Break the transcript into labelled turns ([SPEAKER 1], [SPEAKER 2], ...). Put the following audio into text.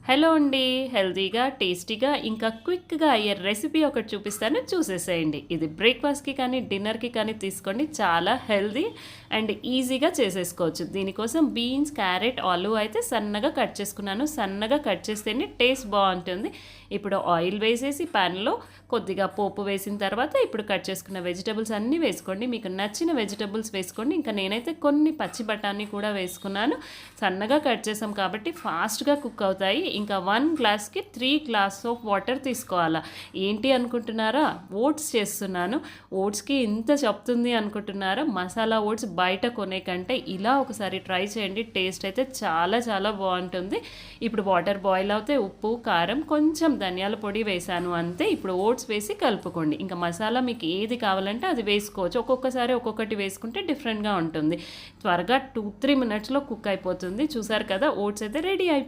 [SPEAKER 1] Hello అండి. హెల్తీగా, టేస్టీగా ఇంకా క్విక్‌గా అయ్యే రెసిపీ ఒకటి చూపిస్తాను చూసేసేయండి. ఇది బ్రేక్‌ఫాస్ట్‌కి కానీ, డిన్నర్‌కి కానీ తీసుకోండి. చాలా హెల్తీ అండ్ ఈజీగా చేసేసుకోవచ్చు. దీనికోసం బీన్స్, క్యారెట్, ఆలు అయితే సన్నగా కట్ చేసుకున్నాను. సన్నగా కట్ చేస్తేనే టేస్ట్ బావుంటుంది. ఇప్పుడు ఆయిల్ వేసేసి పాన్‌లో కొద్దిగా పోపు వేసిన తర్వాత ఇప్పుడు కట్ చేసుకున్న వెజిటబుల్స్ అన్నీ వేసుకోండి. మీకు నచ్చిన వెజిటబుల్స్ వేసుకోండి. ఇంకా నేనైతే కొన్ని పచ్చి బఠానీ కూడా వేసుకున్నాను. సన్నగా కట్ చేసాం కాబట్టి ఫాస్ట్‌గా కుక్ అవుతాయి. ఇంకా 1 గ్లాస్‌కి 3 గ్లాస్ ఆఫ్ వాటర్ తీసుకోవాలా. ఏంటి అనుకుంటున్నారా? ఓట్స్ చేస్తున్నాను. ఓట్స్‌కి ఇంత చెప్తుంది అనుకుంటున్నారా? మసాలా ఓట్స్ బయట కొనే కంటే ఇలా ఒకసారి ట్రై చేయండి. టేస్ట్ అయితే చాలా చాలా బావుంటుంది. ఇప్పుడు వాటర్ బాయిల్ అవుతే ఉప్పు, కారం, కొంచెం ధనియాల పొడి వేశాను అంతే. ఇప్పుడు ఓట్స్ వేసి కలుపుకోండి. ఇంకా మసాలా మీకు ఏది కావాలంటే అది వేసుకోవచ్చు. ఒక్కొక్కసారి ఒక్కొక్కటి వేసుకుంటే డిఫరెంట్‌గా ఉంటుంది. త్వరగా 2, 3 మినిట్స్‌లో కుక్ అయిపోతుంది. చూసారు కదా! ఓట్స్ అయితే రెడీ అయిపోయాయి.